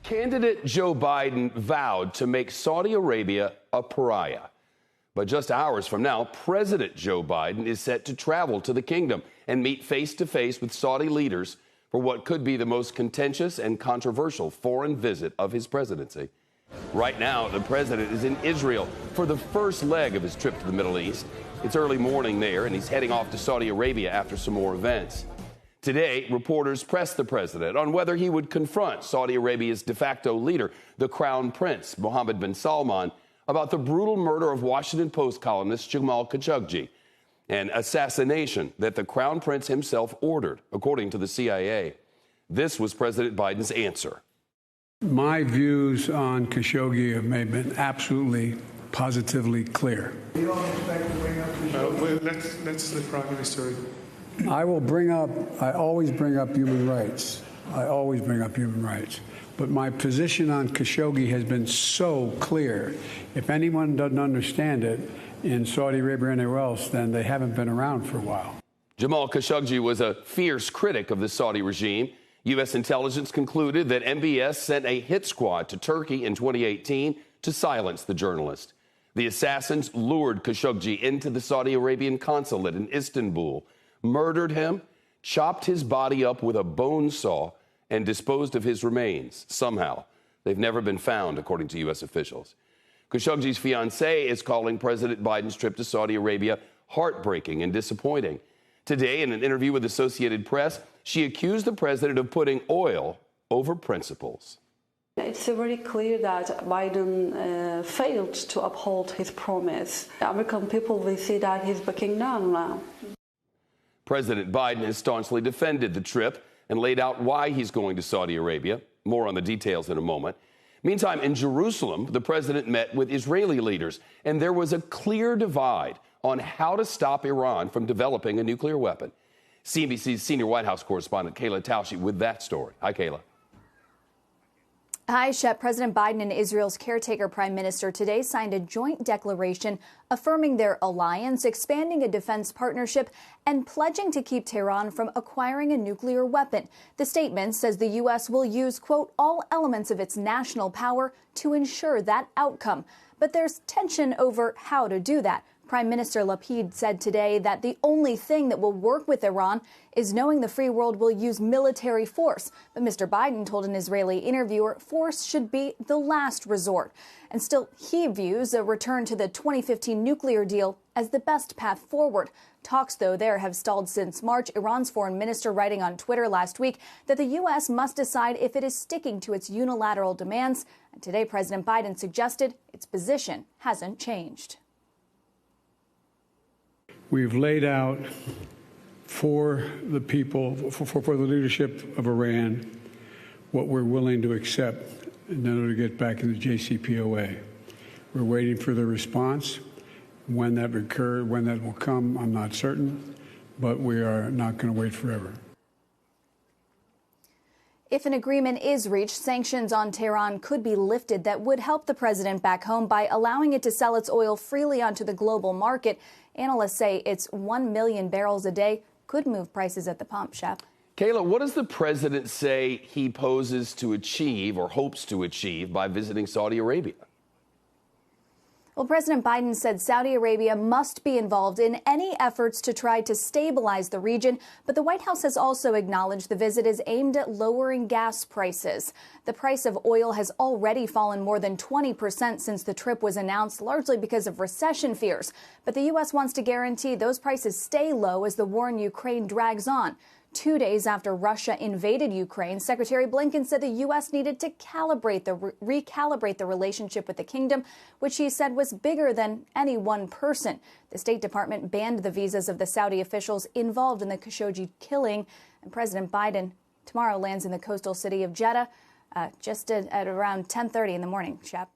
Candidate Joe Biden vowed to make Saudi Arabia a pariah. But just hours from now, President Joe Biden is set to travel to the kingdom and meet face-to-face with Saudi leaders for what could be the most contentious and controversial foreign visit of his presidency. Right now, the president is in Israel for the first leg of his trip to the Middle East. It's early morning there, and he's heading off to Saudi Arabia after some more events. Today, reporters pressed the president on whether he would confront Saudi Arabia's de facto leader, the Crown Prince, Mohammed bin Salman, about the brutal murder of Washington Post columnist Jamal Khashoggi, an assassination that the Crown Prince himself ordered, according to the CIA. This was President Biden's answer. My views on Khashoggi have been absolutely, positively clear. You don't expect to bring up Khashoggi? Well, let's the Prime Minister. I always bring up human rights. I always bring up human rights. But my position on Khashoggi has been so clear. If anyone doesn't understand it in Saudi Arabia or anywhere else, then they haven't been around for a while. Jamal Khashoggi was a fierce critic of the Saudi regime. U.S. intelligence concluded that MBS sent a hit squad to Turkey in 2018 to silence the journalist. The assassins lured Khashoggi into the Saudi Arabian consulate in Istanbul, murdered him, chopped his body up with a bone saw, and disposed of his remains somehow. They've never been found, according to U.S. officials. Khashoggi's fiancée is calling President Biden's trip to Saudi Arabia heartbreaking and disappointing. Today, in an interview with Associated Press, she accused the president of putting oil over principles. It's very clear that Biden failed to uphold his promise. American people will see that he's backing down now. President Biden has staunchly defended the trip and laid out why he's going to Saudi Arabia. More on the details in a moment. Meantime, in Jerusalem, the president met with Israeli leaders, and there was a clear divide on how to stop Iran from developing a nuclear weapon. CNBC's senior White House correspondent Kayla Tausche with that story. Hi, Kayla. Hi, Shep. President Biden and Israel's caretaker prime minister today signed a joint declaration affirming their alliance, expanding a defense partnership, and pledging to keep Tehran from acquiring a nuclear weapon. The statement says the U.S. will use, quote, all elements of its national power to ensure that outcome. But there's tension over how to do that. Prime Minister Lapid said today that the only thing that will work with Iran is knowing the free world will use military force. But Mr. Biden told an Israeli interviewer force should be the last resort. And still, he views a return to the 2015 nuclear deal as the best path forward. Talks, though, there have stalled since March. Iran's foreign minister writing on Twitter last week that the U.S. must decide if it is sticking to its unilateral demands. And today, President Biden suggested its position hasn't changed. We've laid out for the people, for the leadership of Iran, what we're willing to accept in order to get back in the JCPOA. We're waiting for the response. When that will come, I'm not certain, but we are not going to wait forever. If an agreement is reached, sanctions on Tehran could be lifted that would help the president back home by allowing it to sell its oil freely onto the global market. Analysts say its 1 million barrels a day could move prices at the pump, Shep. Kayla, what does the president say he poses to achieve or hopes to achieve by visiting Saudi Arabia? Well, President Biden said Saudi Arabia must be involved in any efforts to try to stabilize the region. But the White House has also acknowledged the visit is aimed at lowering gas prices. The price of oil has already fallen more than 20% since the trip was announced, largely because of recession fears. But the U.S. wants to guarantee those prices stay low as the war in Ukraine drags on. 2 days after Russia invaded Ukraine, Secretary Blinken said the U.S. needed to recalibrate the relationship with the kingdom, which he said was bigger than any one person. The State Department banned the visas of the Saudi officials involved in the Khashoggi killing. And President Biden tomorrow lands in the coastal city of Jeddah just at around 10:30 in the morning. Shep.